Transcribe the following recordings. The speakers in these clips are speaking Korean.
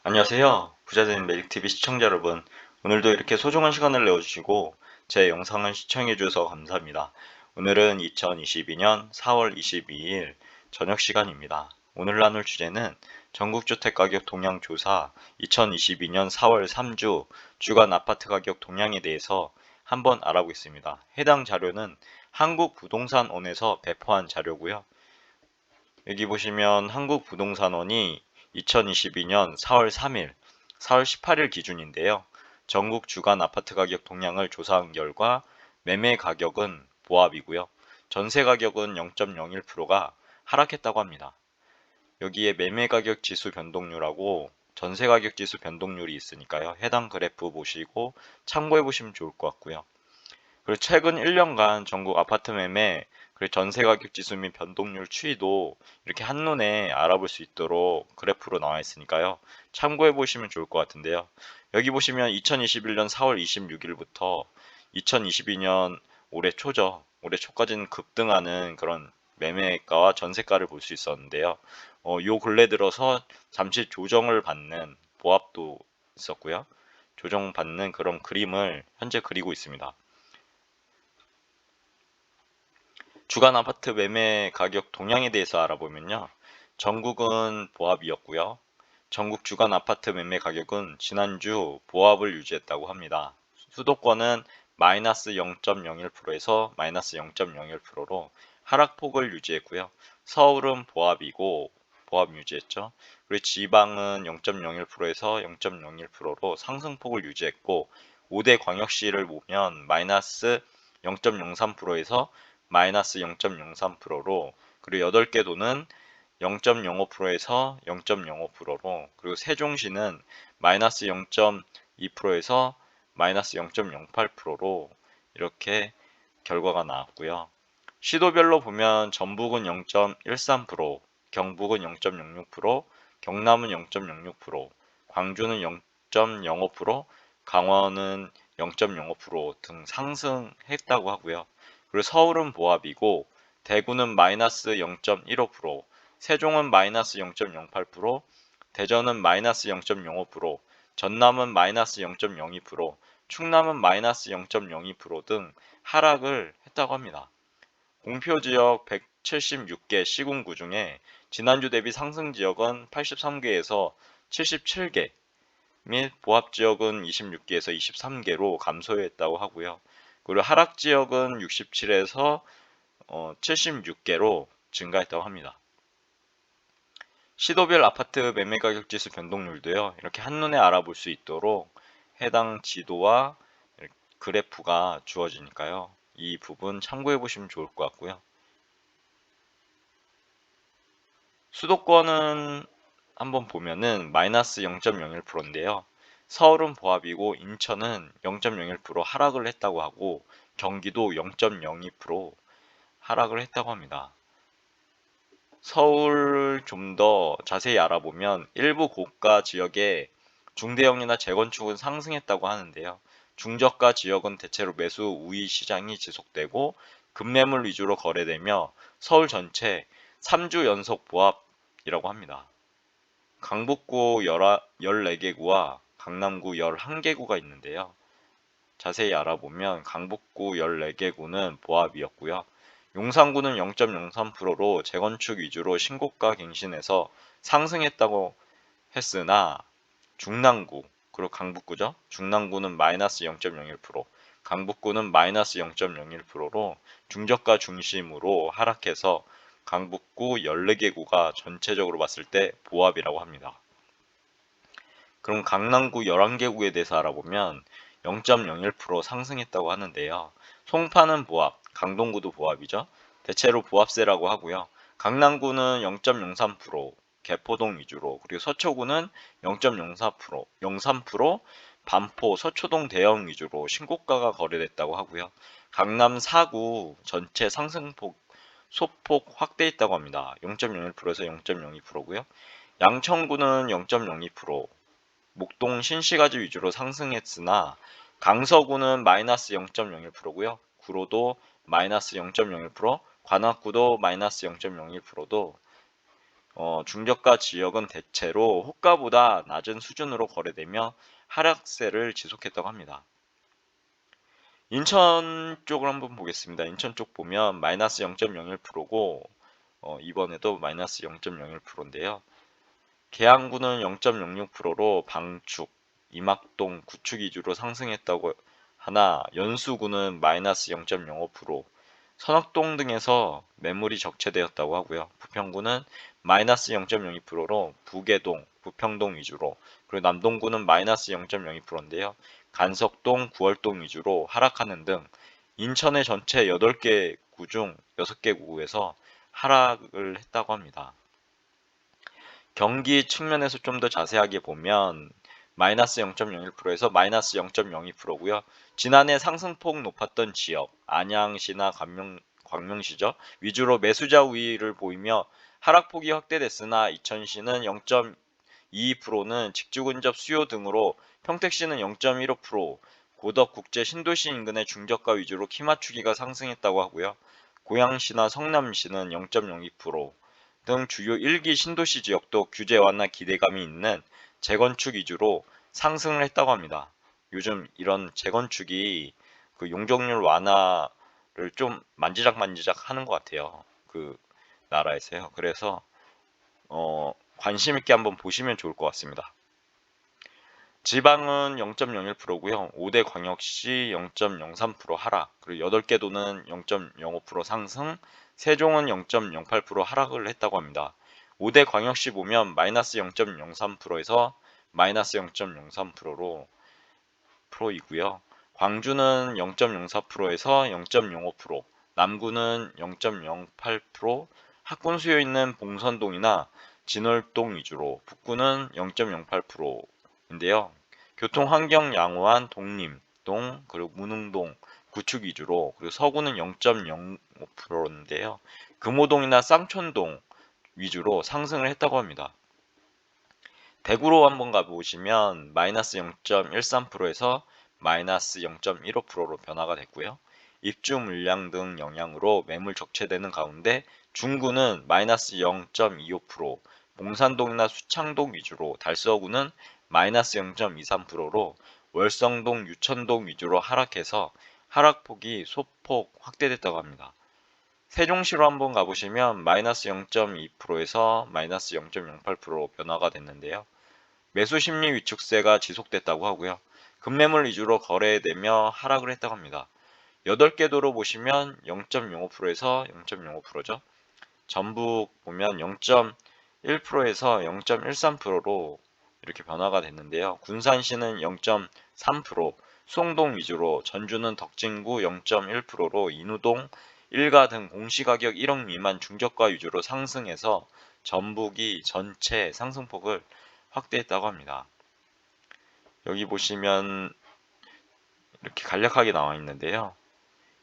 안녕하세요. 부자되는 메릭TV 시청자 여러분. 오늘도 이렇게 소중한 시간을 내어주시고 제 영상을 시청해주셔서 감사합니다. 오늘은 2022년 4월 22일 저녁 시간입니다. 오늘 나눌 주제는 전국주택가격 동향 조사 2022년 4월 3주 주간 아파트 가격 동향에 대해서 한번 알아보겠습니다. 해당 자료는 한국부동산원에서 배포한 자료고요. 여기 보시면 한국부동산원이 2022년 4월 3일, 4월 18일 기준인데요. 전국 주간 아파트 가격 동향을 조사한 결과 매매 가격은 보합이고요. 전세 가격은 0.01%가 하락했다고 합니다. 여기에 매매 가격 지수 변동률하고 전세 가격 지수 변동률이 있으니까요. 해당 그래프 보시고 참고해 보시면 좋을 것 같고요. 그리고 최근 1년간 전국 아파트 매매 그리고 전세 가격 지수 및 변동률 추이도 이렇게 한눈에 알아볼 수 있도록 그래프로 나와 있으니까요. 참고해 보시면 좋을 것 같은데요. 여기 보시면 2021년 4월 26일부터 2022년 올해 초죠. 올해 초까지는 급등하는 그런 매매가와 전세가를 볼 수 있었는데요. 요 근래 들어서 잠시 조정을 받는 보합도 있었고요. 조정받는 그런 그림을 현재 그리고 있습니다. 주간 아파트 매매 가격 동향에 대해서 알아보면요. 전국은 보합이었고요. 전국 주간 아파트 매매 가격은 지난주 보합을 유지했다고 합니다. 수도권은 마이너스 0.01%에서 마이너스 0.01%로 하락폭을 유지했고요. 서울은 보합이고 보합 유지했죠. 그리고 지방은 0.01%에서 0.01%로 상승폭을 유지했고 5대 광역시를 보면 마이너스 0.03%에서 마이너스 0.03%로 그리고 8개 도는 0.05%에서 0.05%로 그리고 세종시는 마이너스 0.2%에서 마이너스 0.08%로 이렇게 결과가 나왔고요. 시도별로 보면 전북은 0.13%, 경북은 0.06%, 경남은 0.06%, 광주는 0.05%, 강원은 0.05%등 상승했다고 하고요. 그리고 서울은 보합이고 대구는 마이너스 0.15%, 세종은 마이너스 0.08%, 대전은 마이너스 0.05%, 전남은 마이너스 0.02%, 충남은 마이너스 0.02%등 하락을 했다고 합니다. 공표 지역 176개 시군구 중에 지난주 대비 상승 지역은 83개에서 77개 및 보합 지역은 26개에서 23개로 감소했다고 하고요. 그리고 하락 지역은 67에서 76개로 증가했다고 합니다. 시도별 아파트 매매 가격 지수 변동률도요. 이렇게 한눈에 알아볼 수 있도록 해당 지도와 그래프가 주어지니까요. 이 부분 참고해 보시면 좋을 것 같고요. 수도권은 한번 보면은 마이너스 0.01%인데요. 서울은 보합이고 인천은 0.01% 하락을 했다고 하고 경기도 0.02% 하락을 했다고 합니다. 서울 좀 더 자세히 알아보면 일부 고가 지역에 중대형이나 재건축은 상승했다고 하는데요. 중저가 지역은 대체로 매수 우위 시장이 지속되고 급매물 위주로 거래되며 서울 전체 3주 연속 보합이라고 합니다. 강북구 14개구와 강남구 11개구가 있는데요. 자세히 알아보면 강북구 14개구는 보합이었고요. 용산구는 0.03%로 재건축 위주로 신고가 갱신해서 상승했다고 했으나 중랑구 그리고 강북구죠. 중랑구는 마이너스 0.01%, 강북구는 마이너스 0.01%로 중저가 중심으로 하락해서 강북구 14개구가 전체적으로 봤을 때 보합이라고 합니다. 그럼 강남구 11개구에 대해서 알아보면 0.01% 상승했다고 하는데요. 송파는 보합, 강동구도 보합이죠. 대체로 보합세라고 하고요. 강남구는 0.03%, 개포동 위주로, 그리고 서초구는 0.04%, 03%, 반포, 서초동 대형 위주로 신고가가 거래됐다고 하고요. 강남 4구 전체 상승폭 소폭 확대했다고 합니다. 0.01%에서 0.02%고요. 양천구는 0.02%, 목동 신시가지 위주로 상승했으나 강서구는 마이너스 0.01%고요. 구로도 마이너스 0.01%, 관악구도 마이너스 0.01%도 중저가 지역은 대체로 호가보다 낮은 수준으로 거래되며 하락세를 지속했다고 합니다. 인천 쪽을 한번 보겠습니다. 인천 쪽 보면 마이너스 0.01%고 이번에도 마이너스 0.01%인데요. 계양구는 0.06%로 방축, 이막동, 구축 위주로 상승했다고 하나 연수구는 마이너스 0.05%, 선악동 등에서 매물이 적체되었다고 하고요. 부평구는 마이너스 0.02%로 부계동, 부평동 위주로, 그리고 남동구는 마이너스 0.02%인데요. 간석동, 구월동 위주로 하락하는 등 인천의 전체 8개 구 중 6개 구에서 하락을 했다고 합니다. 경기 측면에서 좀 더 자세하게 보면 마이너스 0.01%에서 마이너스 0.02%고요. 지난해 상승폭 높았던 지역, 안양시나 광명시죠. 위주로 매수자 우위를 보이며 하락폭이 확대됐으나 이천시는 0.22%는 직주 근접 수요 등으로 평택시는 0.15%, 고덕 국제 신도시 인근의 중저가 위주로 키 맞추기가 상승했다고 하고요. 고양시나 성남시는 0.02%, 등 주요 1기 신도시 지역도 규제 완화 기대감이 있는 재건축 위주로 상승을 했다고 합니다. 요즘 이런 재건축이 그 용적률 완화를 좀 만지작 하는 것 같아요. 그 나라에서요. 그래서 관심 있게 한번 보시면 좋을 것 같습니다. 지방은 0.01%고요. 5대 광역시 0.03% 하락, 그리고 8개 도는 0.05% 상승, 세종은 0.08% 하락을 했다고 합니다. 5대 광역시 보면 마이너스 0.03%에서 마이너스 0.03%로 프로이고요. 광주는 0.04%에서 0.05%, 남구는 0.08%, 학군 수요 있는 봉선동이나 진월동 위주로, 북구는 0.08%인데요. 교통 환경 양호한 독림동, 그리고 문흥동, 구축 위주로, 그리고 서구는 0.05%인데요. 금호동이나 쌍촌동 위주로 상승을 했다고 합니다. 대구로 한번 가보시면 마이너스 0.13%에서 마이너스 0.15%로 변화가 됐고요. 입주 물량 등 영향으로 매물 적체되는 가운데 중구는 마이너스 0.25%, 봉산동이나 수창동 위주로, 달서구는 마이너스 0.23%로 월성동, 유천동 위주로 하락해서 하락폭이 소폭 확대됐다고 합니다. 세종시로 한번 가보시면 마이너스 0.2%에서 마이너스 0.08%로 변화가 됐는데요. 매수 심리 위축세가 지속됐다고 하고요. 급매물 위주로 거래되며 하락을 했다고 합니다. 8개 도로 보시면 0.05%에서 0.05%죠. 전북 보면 0.1%에서 0.13%로 이렇게 변화가 됐는데요. 군산시는 0.3%, 수홍동 위주로, 전주는 덕진구 0.1%로 인우동, 일가 등 공시가격 1억 미만 중저가 위주로 상승해서 전북이 전체 상승폭을 확대했다고 합니다. 여기 보시면 이렇게 간략하게 나와 있는데요.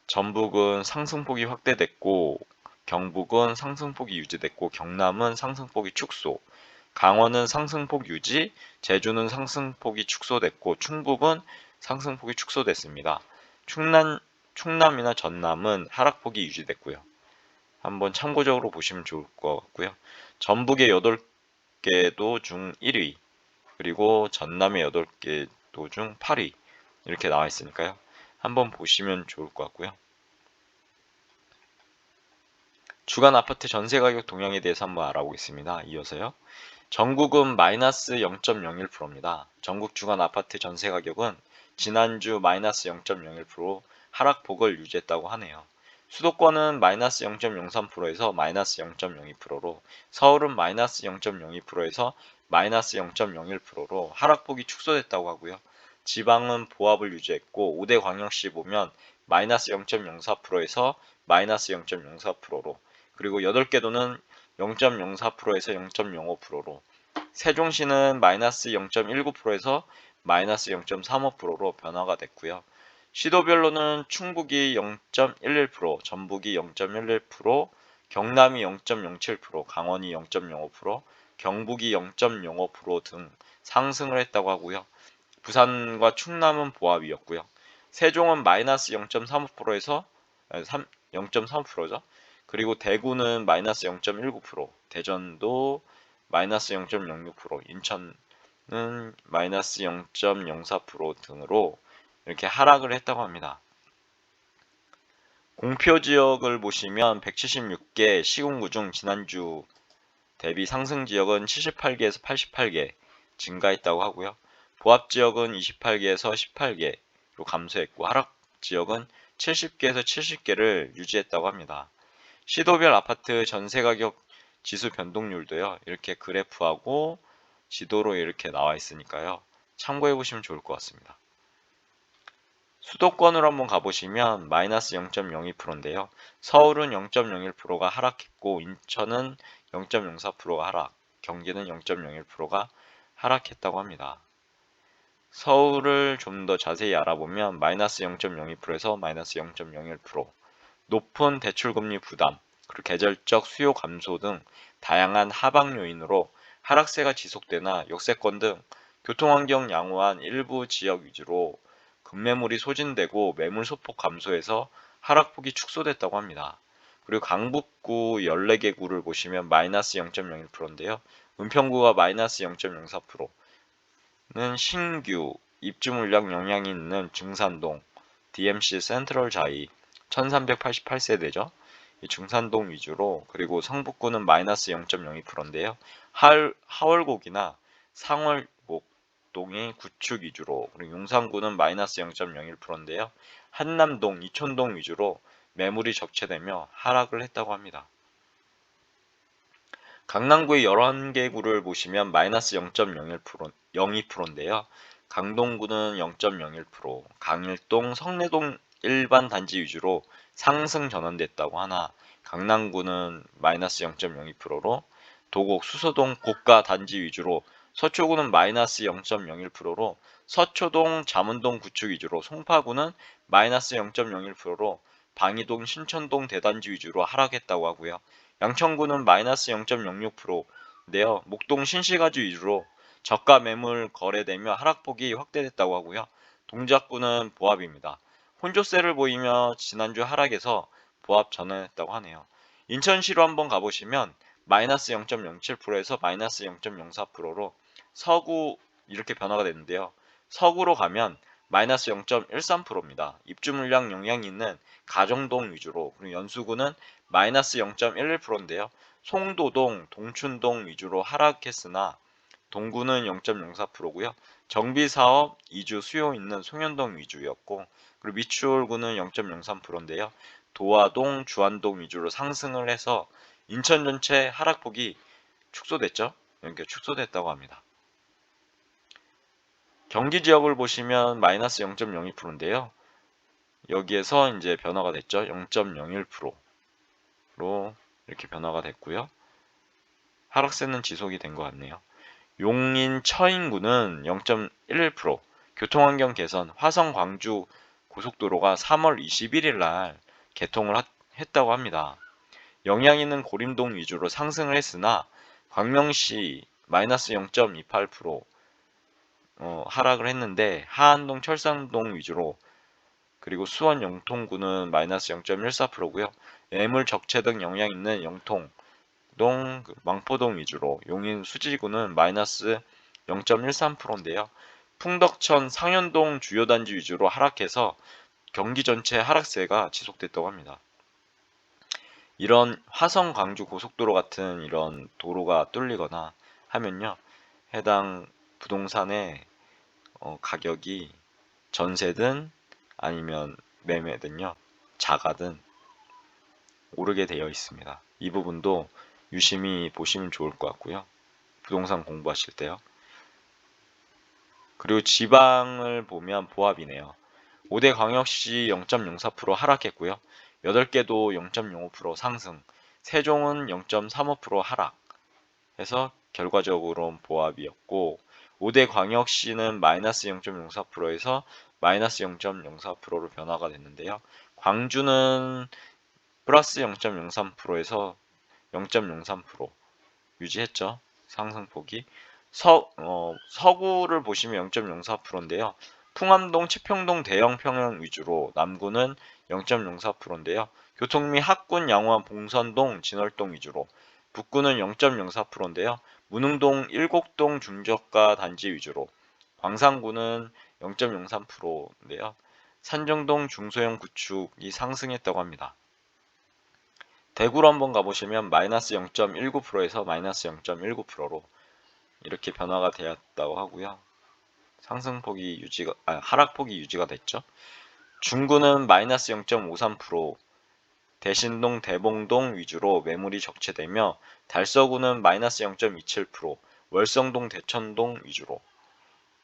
전북은 상승폭이 확대됐고, 경북은 상승폭이 유지됐고, 경남은 상승폭이 축소, 강원은 상승폭 유지, 제주는 상승폭이 축소됐고, 충북은 상승폭이 축소됐습니다. 충남이나 전남은 하락폭이 유지됐고요. 한번 참고적으로 보시면 좋을 것 같고요. 전북의 8개 도 중 1위, 그리고 전남의 8개 도 중 8위 이렇게 나와 있으니까요. 한번 보시면 좋을 것 같고요. 주간 아파트 전세 가격 동향에 대해서 한번 알아보겠습니다. 이어서요. 전국은 마이너스 0.01%입니다. 전국 주간 아파트 전세 가격은 지난주 마이너스 0.01% 하락폭을 유지했다고 하네요. 수도권은 마이너스 0.03%에서 마이너스 0.02%로, 서울은 마이너스 0.02%에서 마이너스 0.01%로 하락폭이 축소됐다고 하고요. 지방은 보합을 유지했고 5대 광역시 보면 마이너스 0.04%에서 마이너스 0.04%로, 그리고 8개 도는 0.04%에서 0.05%로, 세종시는 마이너스 0.19%에서 마이너스 0.35%로 변화가 됐고요. 시도별로는 충북이 0.11%, 전북이 0.11%, 경남이 0.07%, 강원이 0.05%, 경북이 0.05%등 상승을 했다고 하고요. 부산과 충남은 보합이었고요. 세종은 마이너스 0.35%에서 0.3%죠. 그리고 대구는 마이너스 0.19%, 대전도 마이너스 0.06%, 인천은 마이너스 0.04% 등으로 이렇게 하락을 했다고 합니다. 공표 지역을 보시면 176개 시군구 중 지난주 대비 상승 지역은 78개에서 88개 증가했다고 하고요. 보합 지역은 28개에서 18개로 감소했고 하락 지역은 70개에서 70개를 유지했다고 합니다. 시도별 아파트 전세 가격 지수 변동률도요. 이렇게 그래프하고 지도로 이렇게 나와 있으니까요. 참고해 보시면 좋을 것 같습니다. 수도권으로 한번 가보시면 마이너스 0.02%인데요. 서울은 0.01%가 하락했고 인천은 0.04%가 하락, 경기는 0.01%가 하락했다고 합니다. 서울을 좀 더 자세히 알아보면 마이너스 0.02%에서 마이너스 0.01%, 높은 대출금리 부담, 그리고 계절적 수요 감소 등 다양한 하방 요인으로 하락세가 지속되나 역세권 등 교통환경 양호한 일부 지역 위주로 급매물이 소진되고 매물 소폭 감소해서 하락폭이 축소됐다고 합니다. 그리고 강북구 14개 구를 보시면 마이너스 0.01%인데요. 은평구가 마이너스 0.04%는 신규 입주 물량 영향이 있는 중산동, DMC 센트럴 자이 1388세대죠. 이 중산동 위주로, 그리고 성북구는 마이너스 0.02%인데요. 하월곡이나 상월곡동이 구축 위주로, 그리고 용산구는 마이너스 0.01%인데요. 한남동, 이촌동 위주로 매물이 적체되며 하락을 했다고 합니다. 강남구의 11개 구를 보시면 마이너스 0.02%인데요. 강동구는 0.01%, 강일동, 성내동 일반 단지 위주로 상승 전환됐다고 하나 강남구는 마이너스 0.02%로, 도곡, 수서동 고가 단지 위주로 서초구는 마이너스 0.01%로, 서초동, 잠원동 구축 위주로 송파구는 마이너스 0.01%로 방이동, 신천동 대단지 위주로 하락했다고 하고요. 양천구는 마이너스 0.06%인데요. 목동 신시가지 위주로 저가 매물 거래되며 하락폭이 확대됐다고 하고요. 동작구는 보합입니다. 혼조세를 보이며 지난주 하락에서 보합 전환했다고 하네요. 인천시로 한번 가보시면 마이너스 0.07%에서 마이너스 0.04%로 서구 이렇게 변화가 됐는데요. 서구로 가면 마이너스 0.13%입니다. 입주 물량 영향이 있는 가정동 위주로, 그리고 연수구는 마이너스 0.11%인데요. 송도동, 동춘동 위주로 하락했으나 동구는 0.04%고요. 정비사업, 이주 수요 있는 송현동 위주였고, 그리고 미추홀구는 0.03%인데요. 도화동, 주안동 위주로 상승을 해서 인천 전체 하락폭이 축소됐죠. 이렇게 축소됐다고 합니다. 경기 지역을 보시면 마이너스 0.02%인데요. 여기에서 이제 변화가 됐죠. 0.01%로 이렇게 변화가 됐고요. 하락세는 지속이 된 것 같네요. 용인 처인구는 0.11%, 교통환경 개선, 화성 광주 고속도로가 3월 21일 날 개통을 했다고 합니다. 영향 있는 고림동 위주로 상승을 했으나 광명시 마이너스 0.28% 하락을 했는데 하안동, 철산동 위주로, 그리고 수원 영통구는 마이너스 0.14%고요. 매물 적체 등 영향 있는 영통, 망포동 위주로, 용인 수지구는 마이너스 0.13%인데요. 풍덕천, 상현동 주요 단지 위주로 하락해서 경기 전체 하락세가 지속됐다고 합니다. 이런 화성 광주 고속도로 같은 이런 도로가 뚫리거나 하면요, 해당 부동산의 가격이 전세든 아니면 매매든요, 자가든 오르게 되어 있습니다. 이 부분도 유심히 보시면 좋을 것 같고요. 부동산 공부하실 때요. 그리고 지방을 보면 보합이네요. 5대 광역시 0.04% 하락했고요. 8개도 0.05% 상승, 세종은 0.35% 하락해서 결과적으로는 보합이었고, 5대 광역시는 마이너스 0.04%에서 마이너스 0.04%로 변화가 됐는데요. 광주는 플러스 0.03%에서 0.03% 유지했죠. 상승폭이. 서구를 보시면 0.04%인데요. 풍암동, 치평동 대형 평형 위주로, 남구는 0.04%인데요. 교통 및 학군, 양호한, 봉선동, 진월동 위주로. 북구는 0.04%인데요. 문흥동, 일곡동 중저가 단지 위주로. 광산구는 0.03%인데요. 산정동 중소형 구축이 상승했다고 합니다. 대구로 한번 가보시면 마이너스 0.19%에서 마이너스 0.19%로 이렇게 변화가 되었다고 하고요. 상승폭이 하락폭이 유지가 됐죠. 중구는 마이너스 0.53%, 대신동, 대봉동 위주로 매물이 적체되며 달서구는 마이너스 0.27%, 월성동, 대천동 위주로.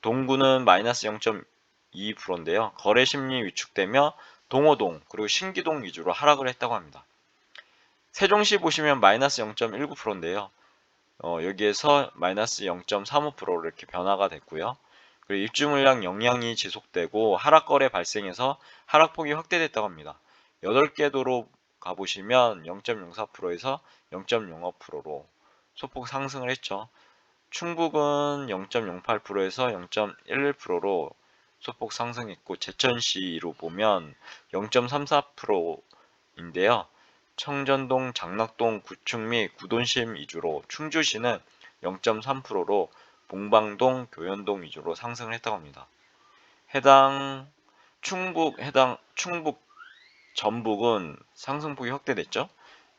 동구는 마이너스 0.22%인데요. 거래 심리 위축되며 동호동 그리고 신기동 위주로 하락을 했다고 합니다. 세종시 보시면 마이너스 0.19%인데요. 여기에서 마이너스 0.35%로 이렇게 변화가 됐고요. 그리고 입주 물량 영향이 지속되고 하락 거래 발생해서 하락폭이 확대됐다고 합니다. 8개 도로 가보시면 0.04%에서 0.05%로 소폭 상승을 했죠. 충북은 0.08%에서 0.11%로 소폭 상승했고 제천시로 보면 0.34%인데요. 청전동, 장락동, 구축 및 구돈심 위주로, 충주시는 0.3%로 봉방동, 교연동 위주로 상승을 했다고 합니다. 충북 전북은 상승폭이 확대됐죠.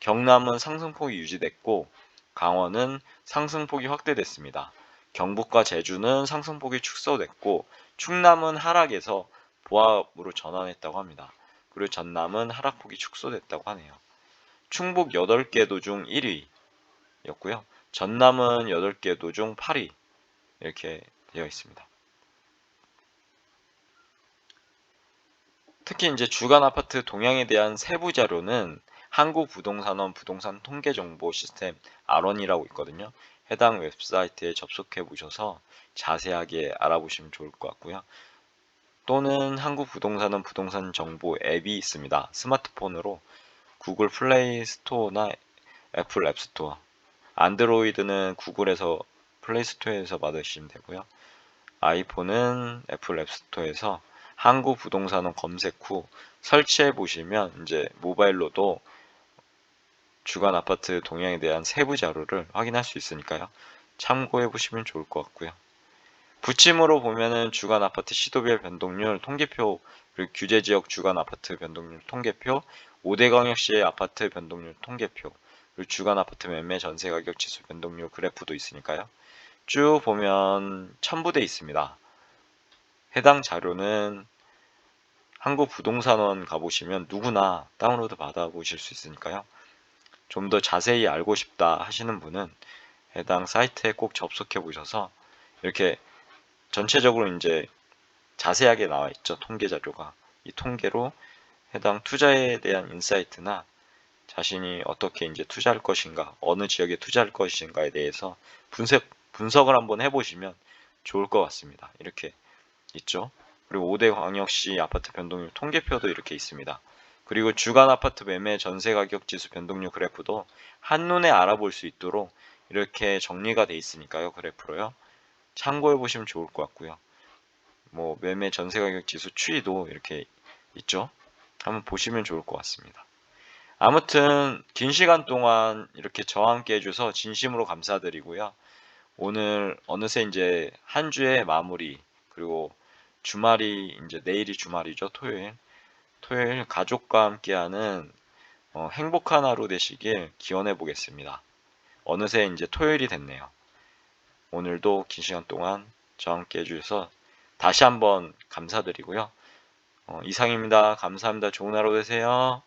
경남은 상승폭이 유지됐고 강원은 상승폭이 확대됐습니다. 경북과 제주는 상승폭이 축소됐고 충남은 하락에서 보합으로 전환했다고 합니다. 그리고 전남은 하락폭이 축소됐다고 하네요. 충북 8개 도 중 1위였고요. 전남은 8개 도 중 8위 이렇게 되어 있습니다. 특히 이제 주간 아파트 동향에 대한 세부 자료는 한국부동산원 부동산 통계 정보 시스템 R1이라고 있거든요. 해당 웹사이트에 접속해 보셔서 자세하게 알아보시면 좋을 것 같고요. 또는 한국부동산원 부동산 정보 앱이 있습니다. 스마트폰으로 구글 플레이 스토어나 애플 앱 스토어, 안드로이드는 구글에서 플레이 스토어에서 받으시면 되고요. 아이폰은 애플 앱 스토어에서 한국부동산원 검색 후 설치해 보시면 이제 모바일로도 주간 아파트 동향에 대한 세부 자료를 확인할 수 있으니까요. 참고해 보시면 좋을 것 같고요. 붙임으로 보면은 주간 아파트 시도별 변동률 통계표, 그리고 규제지역 주간 아파트 변동률 통계표, 5대 광역시의 아파트 변동률 통계표, 그리고 주간 아파트 매매 전세 가격 지수 변동률 그래프도 있으니까요. 쭉 보면 첨부되어 있습니다. 해당 자료는 한국부동산원 가보시면 누구나 다운로드 받아보실 수 있으니까요. 좀 더 자세히 알고 싶다 하시는 분은 해당 사이트에 꼭 접속해 보셔서 이렇게 전체적으로 이제 자세하게 나와 있죠. 통계 자료가. 이 통계로 해당 투자에 대한 인사이트나 자신이 어떻게 이제 투자할 것인가, 어느 지역에 투자할 것인가에 대해서 분석을 한번 해보시면 좋을 것 같습니다. 이렇게 있죠. 그리고 5대 광역시 아파트 변동률 통계표도 이렇게 있습니다. 그리고 주간 아파트 매매 전세 가격 지수 변동률 그래프도 한눈에 알아볼 수 있도록 이렇게 정리가 돼 있으니까요. 그래프로요. 참고해 보시면 좋을 것 같고요. 뭐 매매 전세 가격 지수 추이도 이렇게 있죠. 한번 보시면 좋을 것 같습니다. 아무튼 긴 시간 동안 이렇게 저와 함께 해줘서 진심으로 감사드리고요. 오늘 어느새 이제 한 주의 마무리, 그리고 주말이 이제 내일이 주말이죠. 토요일 가족과 함께하는 행복한 하루 되시길 기원해 보겠습니다. 어느새 이제 토요일이 됐네요. 오늘도 긴 시간 동안 저와 함께 해주셔서 다시 한번 감사드리고요. 이상입니다. 감사합니다. 좋은 하루 되세요.